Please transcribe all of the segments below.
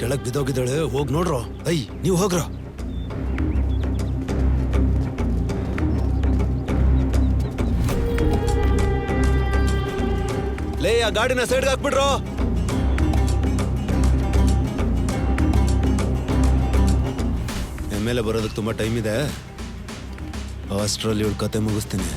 ಕೆಳಗ್ ಬಿದ್ದೋಗಿದ್ದಾಳೆ, ಹೋಗ್ ನೋಡ್ರೋ. ನೀವ್ ಹೋಗ್ರೋ. ಲೇ, ಆ ಗಾಡಿನ ಸೈಡ್ಗೆ ಹಾಕ್ಬಿಡ್ರೋ. ಮೇಲೆ ಬರೋದಕ್ಕೆ ತುಂಬಾ ಟೈಮ್ ಇದೆ. ಅಷ್ಟ್ರಲ್ಲಿ ಇವಳು ಕತೆ ಮುಗಿಸ್ತೀನಿ.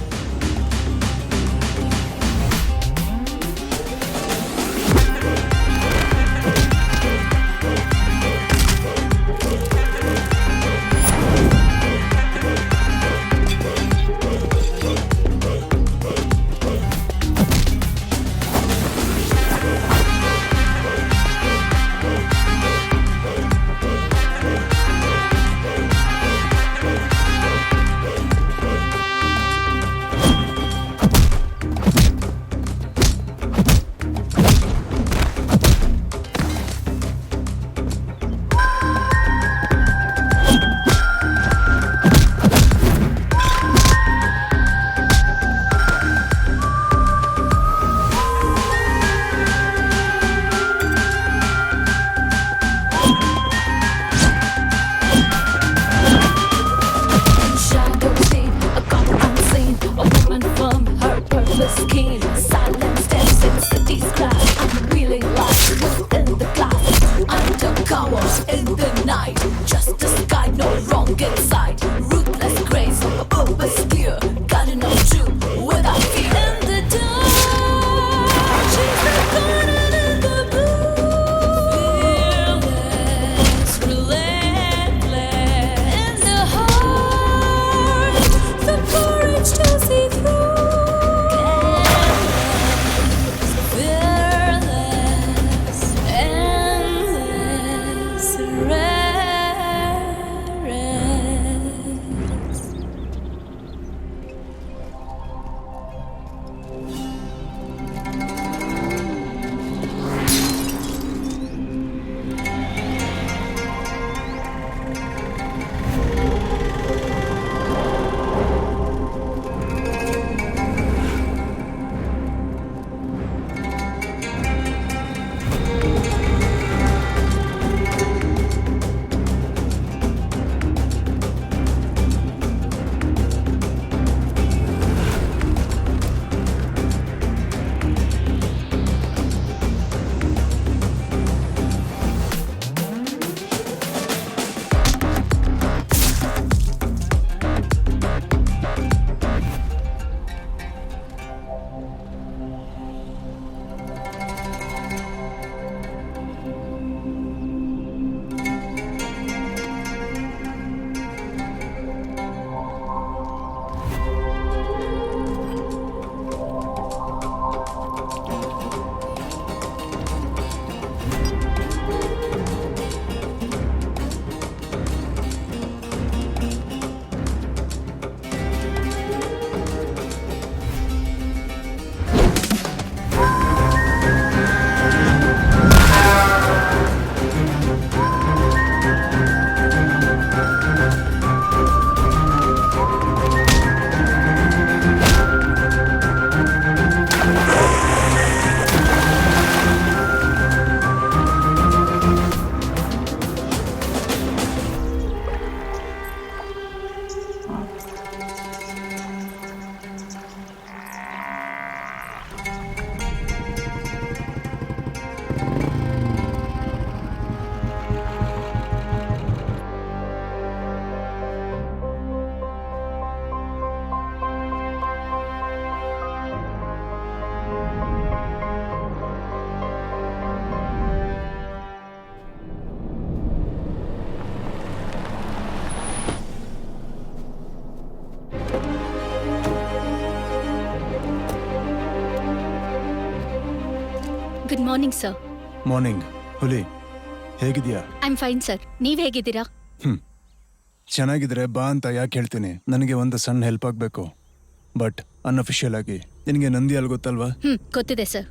Good morning sir. ಮಾರ್ನಿಂಗ್. ಹುಲಿ, ಹೇಗಿದ್ಯಾ? I am fine sir. ನೀವ್ ಹೇಗಿದ್ದೀರಾ? ಚೆನ್ನಾಗಿದ್ರೆ ಬಾ ಅಂತ ಯಾಕೆ ಹೇಳ್ತೀನಿ, ನನಗೆ ಒಂದು ಸಣ್ಣ ಹೆಲ್ಪ್ ಆಗಬೇಕು. ಬಟ್ ಅನ್ಅಫಿಷಿಯಲ್ ಆಗಿ ನಿನಗೆ ನಂದಿಯಾಲ್ ಗೊತ್ತಲ್ವಾ? ಗೊತ್ತಿದೆ ಸರ್.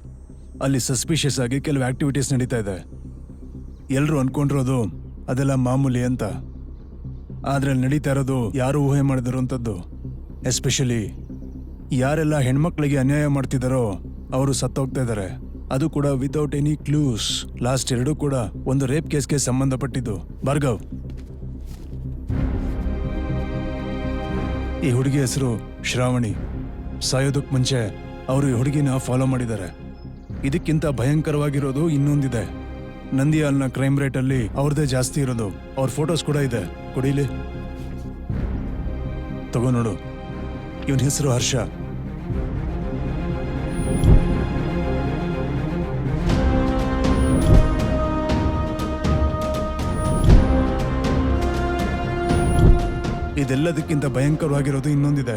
ಅಲ್ಲಿ ಸಸ್ಪಿಷಿಯಸ್ ಆಗಿ ಕೆಲವು ಆಕ್ಟಿವಿಟೀಸ್ ನಡೀತಾ ಇದೆ. ಎಲ್ಲರೂ ಅನ್ಕೊಂಡಿರೋದು ಅದೆಲ್ಲ ಮಾಮೂಲಿ ಅಂತ, ಆದ್ರೆ ಅಲ್ಲಿ ನಡೀತಾ ಇರೋದು ಯಾರು ಊಹೆ ಮಾಡಿದಿರುವಂಥದ್ದು. ಎಸ್ಪೆಷಲಿ ಯಾರೆಲ್ಲ ಹೆಣ್ಮಕ್ಳಿಗೆ ಅನ್ಯಾಯ ಮಾಡ್ತಿದ್ದಾರೋ ಅವರು ಸತ್ತೋಗ್ತಾ ಇದ್ದಾರೆ. ಅದು ಕೂಡ ವಿತೌಟ್ ಎನಿ ಕ್ಲೂಸ್. ಲಾಸ್ಟ್ 2 ಕೂಡ ಒಂದು ರೇಪ್ ಕೇಸ್ಗೆ ಸಂಬಂಧಪಟ್ಟಿದ್ದು. ಭಾರ್ಗವ್, ಈ ಹುಡುಗಿ ಹೆಸರು ಶ್ರಾವಣಿ. ಸಾಯೋದಕ್ಕೆ ಮುಂಚೆ ಅವರು ಈ ಹುಡುಗಿನ ಫಾಲೋ ಮಾಡಿದ್ದಾರೆ. ಇದಕ್ಕಿಂತ ಭಯಂಕರವಾಗಿರೋದು ಇನ್ನೊಂದಿದೆ. ನಂದಿಯಾಲ್ನ ಕ್ರೈಮ್ ರೇಟ್ ಅಲ್ಲಿ ಅವ್ರದೇ ಜಾಸ್ತಿ ಇರೋದು. ಅವ್ರ ಫೋಟೋಸ್ ಕೂಡ ಇದೆ, ಕೊಡಿಲಿ. ತಗೋ ನೋಡು, ಇವನ್ ಹೆಸರು ಹರ್ಷ. ಇದೆಲ್ಲದಕ್ಕಿಂತ ಭಯಂಕರವಾಗಿರೋದು ಇನ್ನೊಂದಿದೆ.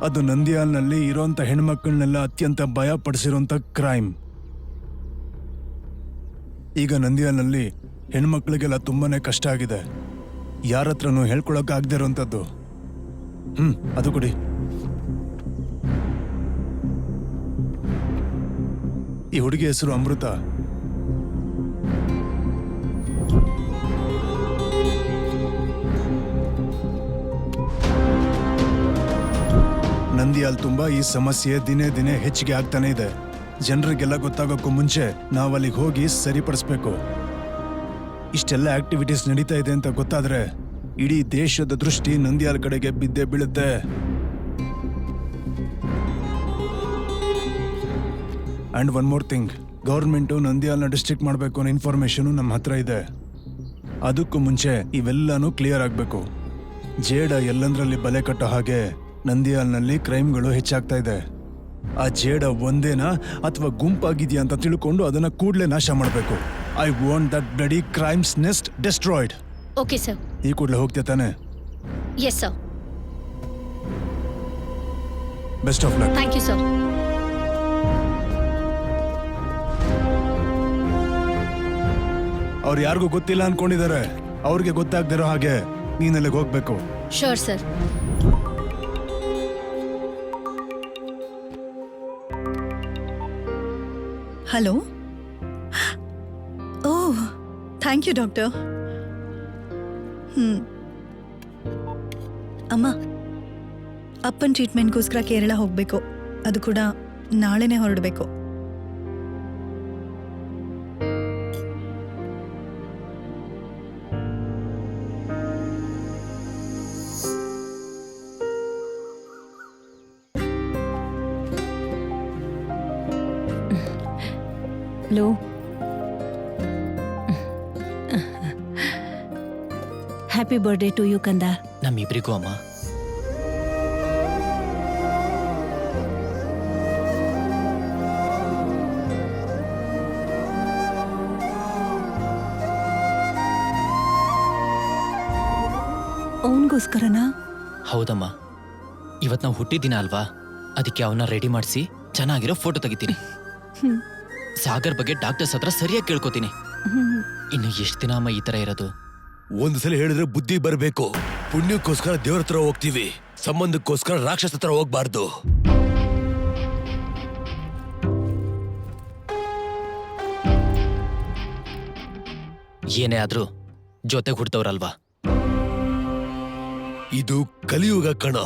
ಅದು ನಂದಿಯಾಲ್ನಲ್ಲಿ ಇರೋಂಥ ಹೆಣ್ಮಕ್ಳನ್ನೆಲ್ಲ ಅತ್ಯಂತ ಭಯ ಪಡಿಸಿರೋಂಥ ಕ್ರೈಮ್. ಈಗ ನಂದಿಯಾಲ್ನಲ್ಲಿ ಹೆಣ್ಮಕ್ಳಿಗೆಲ್ಲ ತುಂಬಾನೇ ಕಷ್ಟ ಆಗಿದೆ. ಯಾರ ಹತ್ರನೂ ಹೇಳ್ಕೊಳಕ್ ಆಗದೆ ಇರೋಂಥದ್ದು. ಅದು ಕೊಡಿ. ಈ ಹುಡುಗಿ ಹೆಸರು ಅಮೃತ. ನಂದಿಯಾಲ್ ತುಂಬಾ ಈ ಸಮಸ್ಯೆ ದಿನೇ ದಿನೇ ಹೆಚ್ಚಿಗೆ ಆಗ್ತಾನೆ ಇದೆ. ಜನರಿಗೆಲ್ಲ ಗೊತ್ತಾಗೋಕ್ಕೂ ಮುಂಚೆ ನಾವಲ್ಲಿಗೆ ಹೋಗಿ ಸರಿಪಡಿಸ್ಬೇಕು. ಇಷ್ಟೆಲ್ಲ ಆಕ್ಟಿವಿಟೀಸ್ ನಡೀತಾ ಇದೆ ಅಂತ ಗೊತ್ತಾದ್ರೆ ಇಡೀ ದೇಶದ ದೃಷ್ಟಿ ನಂದಿಯಾಲ್ ಕಡೆಗೆ ಬಿದ್ದೇ ಬೀಳುತ್ತೆ. And one more thing, government ನಂದಿಯಾಲ್ನ ಡಿಸ್ಟ್ರಿಕ್ಟ್ ಮಾಡಬೇಕು ಅನ್ನೋ ಇನ್ಫಾರ್ಮೇಶನ್ ನಮ್ಮ ಹತ್ರ ಇದೆ. ಅದಕ್ಕೂ ಮುಂಚೆ ಇವೆಲ್ಲಾನು ಕ್ಲಿಯರ್ ಆಗಬೇಕು. ಜೇಡ ಎಲ್ಲಂದ್ರಲ್ಲಿ ಬಲೆ ಕಟ್ಟೋ ಹಾಗೆ ನಂದಿಯಾಲ್ನಲ್ಲಿ ಕ್ರೈಮ್ಗಳು ಹೆಚ್ಚಾಗ್ತಾ ಇದೆ. ಆ ಜೇಡ ಒಂದೇನಾ ಅಥವಾ ಗುಂಪಾಗಿದೆಯಾ ಅಂತ ತಿಳ್ಕೊಂಡು ಅದನ್ನ ಕೂಡಲೇ ನಾಶ ಮಾಡಬೇಕು. I want that bloody crimes nest destroyed. Okay sir. ಈ ಕೂಡಲೇ ಹೋಗ್ತೀಯ ತಾನೆ? Yes sir. Best of luck. Thank you sir. ಅವ್ರು ಯಾರಿಗೂ ಗೊತ್ತಿಲ್ಲ ಅನ್ಕೊಂಡಿದ್ದಾರೆ. ಅವ್ರಿಗೆ ಗೊತ್ತಾಗ್ದಿರೋ ಹಾಗೆ ನೀನಲ್ಲಿಗೆ ಹೋಗ್ಬೇಕು. Sure sir. Hello. Oh, thank you doctor. ಅಮ್ಮ, ಅಪ್ಪನ ಟ್ರೀಟ್ಮೆಂಟ್ಗೋಸ್ಕರ ಕೇರಳ ಹೋಗಬೇಕು. ಅದು ಕೂಡ ನಾಳೆನೇ ಹೊರಡಬೇಕು. ಲೋ, ಹ್ಯಾಪಿ ಬರ್ಡೇ ಟು ಯು ಕಂದ. ನಮ್ಮಿಬ್ರಿಗೂ ಅಮ್ಮ. ಅವನಿಗೋಸ್ಕರನಾ? ಹೌದಮ್ಮ, ಇವತ್ತು ನಾವು ಹುಟ್ಟಿದಿನ ಅಲ್ವಾ, ಅದಕ್ಕೆ ಅವನ್ನ ರೆಡಿ ಮಾಡಿಸಿ ಚೆನ್ನಾಗಿರೋ ಫೋಟೋ ತೆಗಿತೀನಿ. ಸಾಗರ್ ಬಗ್ಗೆ ಡಾಕ್ಟರ್ಸ್ ಹತ್ರ ಸರಿಯಾಗಿ ಕೇಳ್ಕೊತೀನಿ. ಇನ್ನು ಎಷ್ಟು ದಿನ ಅಮ್ಮ ಈ ತರ ಇರೋದು? ಒಂದ್ಸಲ ಹೇಳಿದ್ರೆ ಬುದ್ಧಿ ಬರ್ಬೇಕು. ಪುಣ್ಯಕ್ಕೋಸ್ಕರ ದೇವ್ರ ಹತ್ರ ಹೋಗ್ತೀವಿ, ಸಂಬಂಧಕ್ಕೋಸ್ಕರ ರಾಕ್ಷಸ ಹತ್ರ ಹೋಗ್ಬಾರ್ದು. ಏನೇ ಆದ್ರೂ ಜೊತೆಗೆ ಹುಡ್ತವ್ರಲ್ವಾ. ಇದು ಕಲಿಯುಗ ಕಣ.